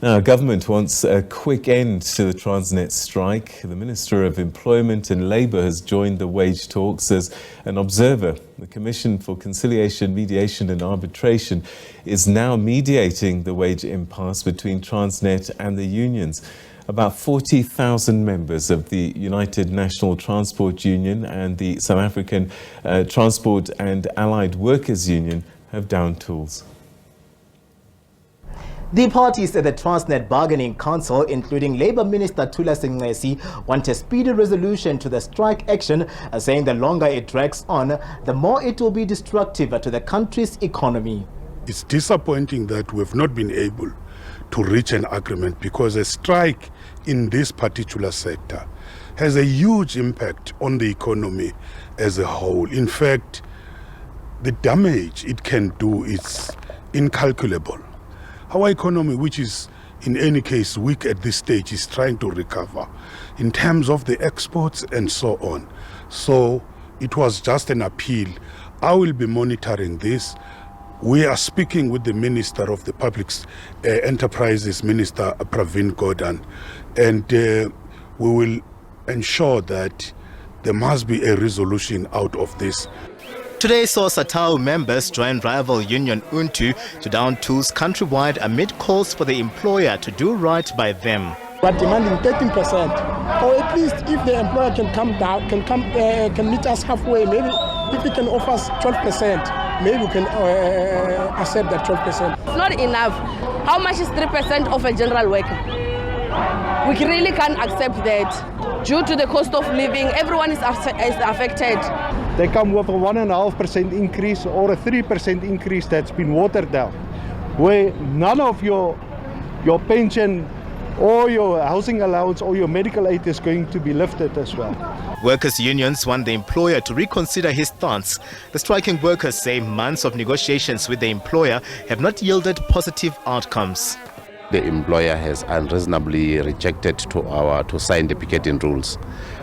Now, government wants a quick end to the Transnet strike. The Minister of Employment and Labour has joined the wage talks as an observer. The Commission for Conciliation, Mediation and Arbitration is now mediating the wage impasse between Transnet and the unions. About 40,000 members of the United National Transport Union and the South African Transport and Allied Workers Union have downed tools. The parties at the Transnet Bargaining Council, including Labour Minister Thula Singesi, want a speedy resolution to the strike action, saying the longer it drags on, the more it will be destructive to the country's economy. It's disappointing that we've not been able to reach an agreement, because a strike in this particular sector has a huge impact on the economy as a whole. In fact, the damage it can do is incalculable. Our economy, which is in any case weak at this stage, is trying to recover in terms of the exports and so on. So it was just an appeal. I will be monitoring this. We are speaking with the Minister of the Public Enterprises, Minister Pravin Gordhan, and we will ensure that there must be a resolution out of this. Today saw SATAU members join rival union UNTU to down tools countrywide amid calls for the employer to do right by them. We're demanding 13%, or at least if the employer can come down, can meet us halfway. Maybe if he can offer us 12%, maybe we can accept that 12%. It's not enough. How much is 3% of a general worker? We really can't accept that. Due to the cost of living, everyone is affected. They come with a 1.5% increase or a 3% increase that's been watered down, where none of your pension or your housing allowance or your medical aid is going to be lifted as well. Workers' unions want the employer to reconsider his stance. The striking workers say months of negotiations with the employer have not yielded positive outcomes. The employer has unreasonably rejected to sign the picketing rules.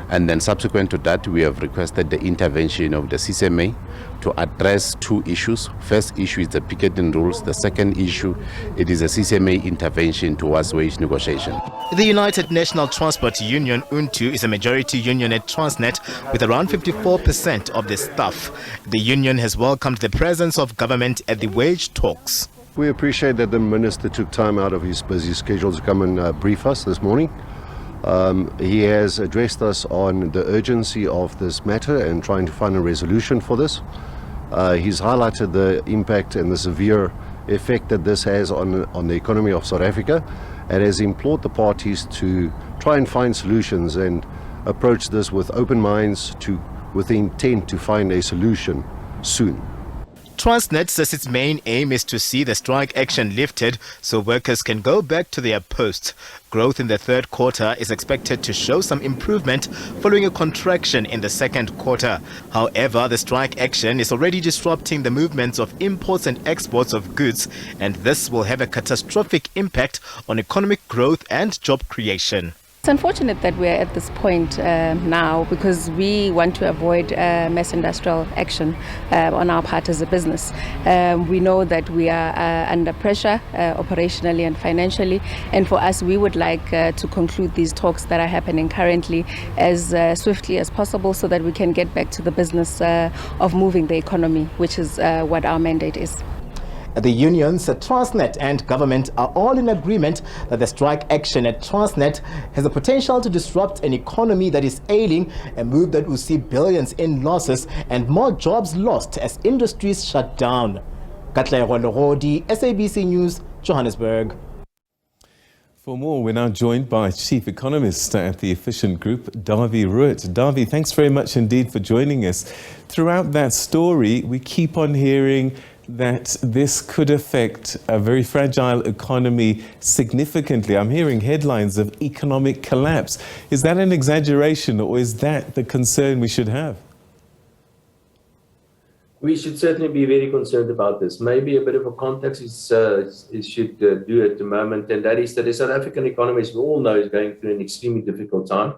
And then subsequent to that, we have requested the intervention of the CCMA to address two issues. First issue is the picketing rules. The second issue, it is a CCMA intervention towards wage negotiation. The United National Transport Union, UNTU, is a majority union at Transnet with around 54% of the staff. The union has welcomed the presence of government at the wage talks. We appreciate that the Minister took time out of his busy schedule to come and brief us this morning. He has addressed us on the urgency of this matter and trying to find a resolution for this. He's highlighted the impact and the severe effect that this has on the economy of South Africa, and has implored the parties to try and find solutions and approach this with open minds with the intent to find a solution soon. Transnet says its main aim is to see the strike action lifted so workers can go back to their posts. Growth in the third quarter is expected to show some improvement following a contraction in the second quarter. However, the strike action is already disrupting the movements of imports and exports of goods, and this will have a catastrophic impact on economic growth and job creation. It's unfortunate that we're at this point now, because we want to avoid mass industrial action on our part as a business. We know that we are under pressure operationally and financially, and for us we would like to conclude these talks that are happening currently as swiftly as possible so that we can get back to the business of moving the economy, which is what our mandate is. The unions, Transnet and government are all in agreement that the strike action at Transnet has the potential to disrupt an economy that is ailing, a move that will see billions in losses and more jobs lost as industries shut down. Katlego Lorodi, SABC News, Johannesburg. For more, we're now joined by Chief Economist at the Efficient Group, Dawie Roodt. Dawie, thanks very much indeed for joining us. Throughout that story, we keep on hearing that this could affect a very fragile economy significantly. I'm hearing headlines of economic collapse. Is that an exaggeration, or is that the concern we should have? We should certainly be very concerned about this. Maybe a bit of a context should do at the moment, and that is that the South African economy, as we all know, is going through an extremely difficult time.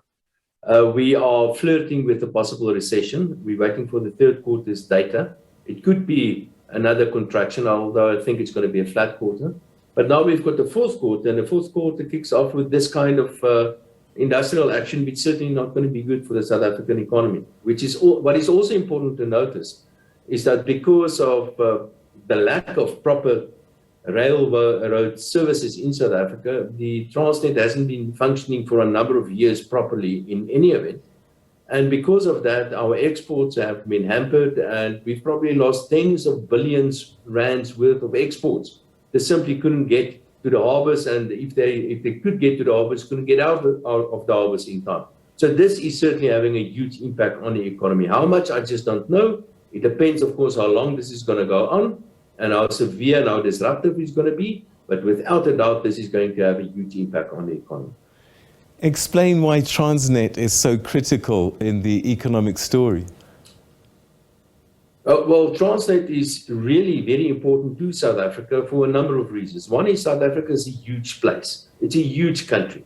We are flirting with a possible recession. We're waiting for the third quarter's data. It could be another contraction, although I think it's going to be a flat quarter. But now we've got the fourth quarter, and the fourth quarter kicks off with this kind of industrial action, which is certainly not going to be good for the South African economy. Which is what is also important to notice is that because of the lack of proper railroad services in South Africa, the Transnet hasn't been functioning for a number of years properly in any event. And because of that, our exports have been hampered, and we've probably lost tens of billions rands worth of exports. They simply couldn't get to the harbors, and if they could get to the harbors, couldn't get out of the harbors in time. So this is certainly having a huge impact on the economy. How much, I just don't know. It depends, of course, how long this is going to go on and how severe and how disruptive it's going to be. But without a doubt, this is going to have a huge impact on the economy. Explain why Transnet is so critical in the economic story. Well, Transnet is really very important to South Africa for a number of reasons. One is South Africa is a huge place. It's a huge country.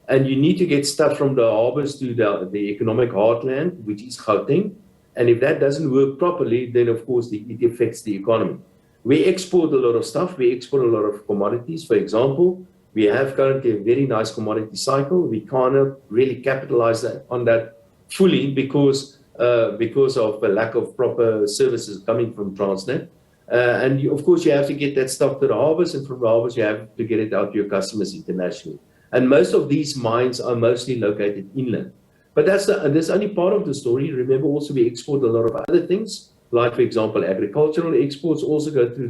And you need to get stuff from the harbors to the economic heartland, which is Gauteng. And if that doesn't work properly, then of course it affects the economy. We export a lot of stuff. We export a lot of commodities. For example, we have currently a very nice commodity cycle. We can't really capitalize on that fully because of a lack of proper services coming from Transnet. And of course, you have to get that stuff to the harbors, and from the harbors, you have to get it out to your customers internationally. And most of these mines are mostly located inland. But that's only part of the story. Remember, also, we export a lot of other things, like, for example, agricultural exports also go through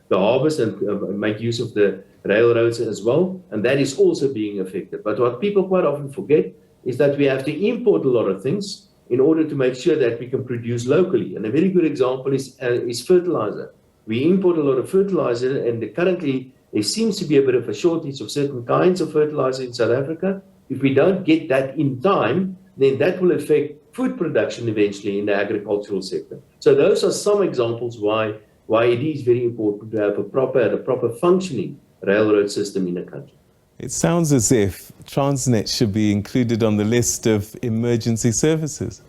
the harbors and make use of the railroads as well. And that is also being affected. But what people quite often forget is that we have to import a lot of things in order to make sure that we can produce locally. And a very good example is fertilizer. We import a lot of fertilizer, and currently there seems to be a bit of a shortage of certain kinds of fertilizer in South Africa. If we don't get that in time, then that will affect food production eventually in the agricultural sector. So those are some examples why it is very important to have a proper functioning railroad system in a country. It sounds as if Transnet should be included on the list of emergency services.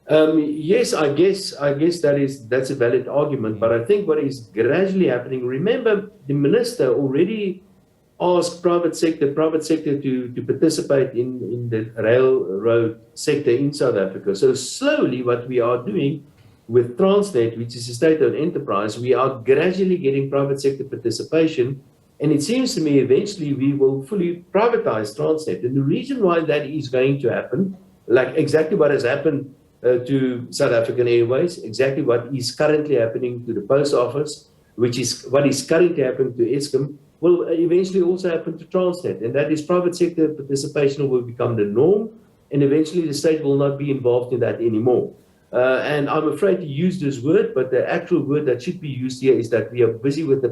Yes, I guess that's a valid argument. But I think what is gradually happening, remember, the minister already asked private sector to participate in the railroad sector in South Africa. So slowly what we are doing with Transnet, which is a state-owned enterprise, we are gradually getting private sector participation. And it seems to me eventually we will fully privatize Transnet. And the reason why that is going to happen, like exactly what has happened to South African Airways, exactly what is currently happening to the Post Office, which is what is currently happening to Eskom, will eventually also happen to Transnet. And that is private sector participation will become the norm, and eventually the state will not be involved in that anymore. And I'm afraid to use this word, but the actual word that should be used here is that we are busy with the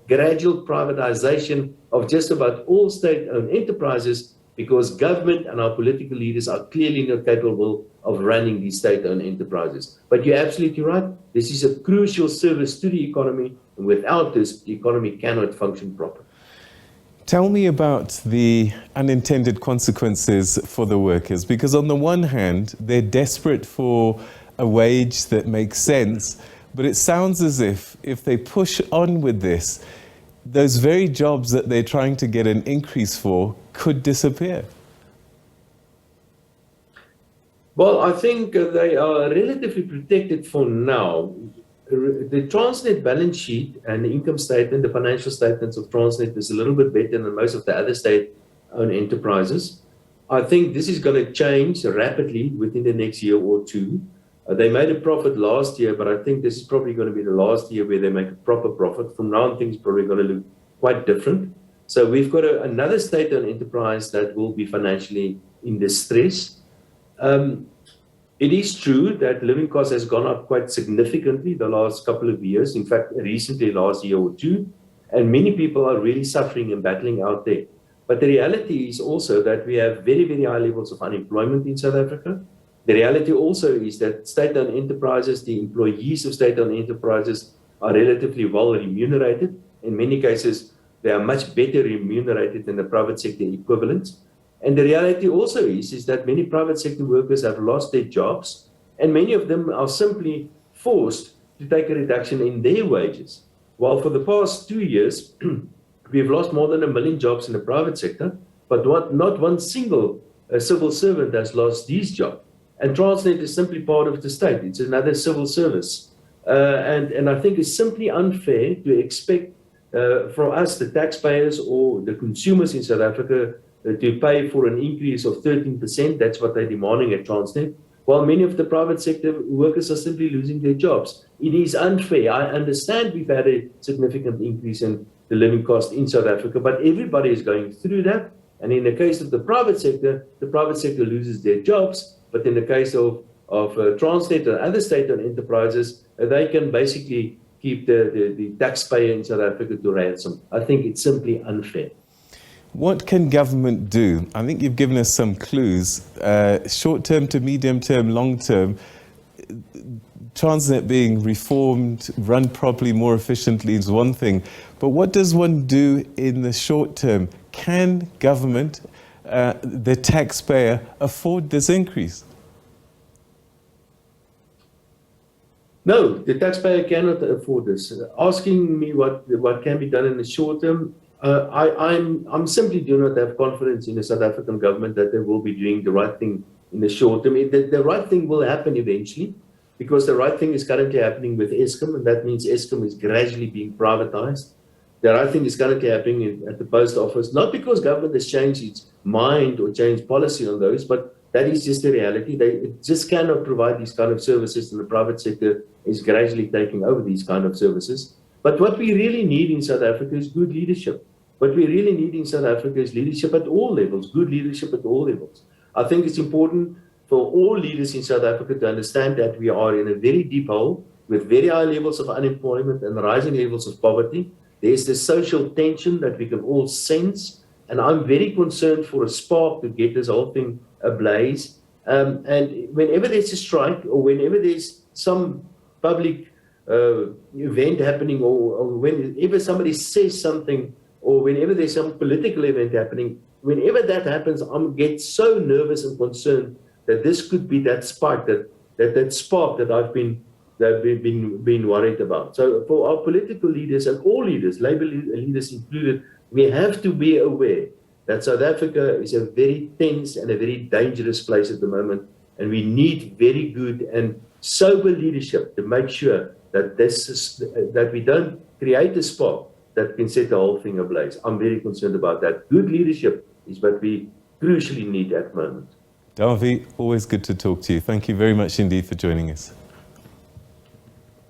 gradual privatization of just about all state-owned enterprises, because government and our political leaders are clearly not capable of running these state-owned enterprises. But you're absolutely right. This is a crucial service to the economy, and without this, the economy cannot function properly. Tell me about the unintended consequences for the workers, because on the one hand, they're desperate for a wage that makes sense, but it sounds as if they push on with this, those very jobs that they're trying to get an increase for could disappear. Well, I think they are relatively protected for now. The Transnet balance sheet and the income statement, the financial statements of Transnet is a little bit better than most of the other state-owned enterprises. I think this is going to change rapidly within the next year or two. They made a profit last year, but I think this is probably going to be the last year where they make a proper profit. From now on, things are probably going to look quite different. So we've got another state-owned enterprise that will be financially in distress. It is true that living costs has gone up quite significantly the last couple of years. In fact, recently, last year or two, and many people are really suffering and battling out there. But the reality is also that we have very, very high levels of unemployment in South Africa. The reality also is that state-owned enterprises, the employees of state-owned enterprises are relatively well remunerated. In many cases, they are much better remunerated than the private sector equivalents. And the reality also is that many private sector workers have lost their jobs, and many of them are simply forced to take a reduction in their wages. While for the past 2 years, we've lost more than 1 million jobs in the private sector, but not one single civil servant has lost these jobs. And Transnet is simply part of the state. It's another civil service. And I think it's simply unfair to expect from us, the taxpayers or the consumers in South Africa, to pay for an increase of 13%. That's what they're demanding at Transnet, while many of the private sector workers are simply losing their jobs. It is unfair. I understand we've had a significant increase in the living cost in South Africa, but everybody is going through that. And in the case of the private sector loses their jobs. But in the case of Transnet and other state-owned enterprises, they can basically keep the taxpayer in South Africa to ransom. I think it's simply unfair. What can government do? I think you've given us some clues. Short-term to medium-term, long-term. Transnet being reformed, run properly, more efficiently is one thing. But what does one do in the short term? Can government, the taxpayer, afford this increase? No, the taxpayer cannot afford this. Asking me what can be done in the short term, I'm simply do not have confidence in the South African government that they will be doing the right thing in the short term. The right thing will happen eventually, because the right thing is currently happening with Eskom, and that means Eskom is gradually being privatized. The right thing is currently happening at the post office, not because government has changed its mind or changed policy on those, but that is just the reality. They just cannot provide these kind of services, and the private sector is gradually taking over these kind of services. But what we really need in South Africa is good leadership. What we really need in South Africa is leadership at all levels, good leadership at all levels. I think it's important for all leaders in South Africa to understand that we are in a very deep hole with very high levels of unemployment and rising levels of poverty. There's this social tension that we can all sense, and I'm very concerned for a spark to get this whole thing ablaze. And whenever there's a strike, or whenever there's some public event happening, or whenever somebody says something, or whenever there's some political event happening, whenever that happens, I get so nervous and concerned that this could be that spark, that spark that I've been worried about. So for our political leaders and all leaders, Labour leaders included, we have to be aware that South Africa is a very tense and a very dangerous place at the moment, and we need very good and sober leadership to make sure that that we don't create a spark that can set the whole thing ablaze. I'm very concerned about that. Good leadership is what we crucially need at the moment. Dawie, always good to talk to you. Thank you very much indeed for joining us.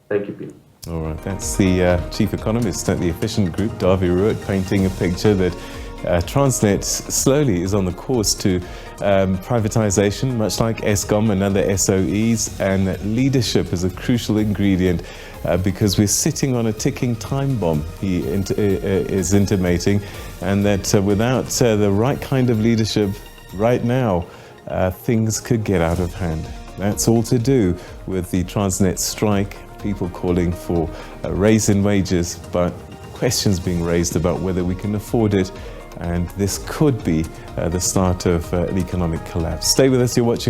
Thank you, Peter. All right, that's the Chief Economist at the Efficient Group, Dawie Roodt, painting a picture that Transnet slowly is on the course to privatization, much like Eskom and other SOEs, and that leadership is a crucial ingredient because we're sitting on a ticking time bomb, he is intimating, and that without the right kind of leadership right now, things could get out of hand. That's all to do with the Transnet strike, people calling for a raise in wages, but questions being raised about whether we can afford it, and this could be the start of an economic collapse. Stay with us, you're watching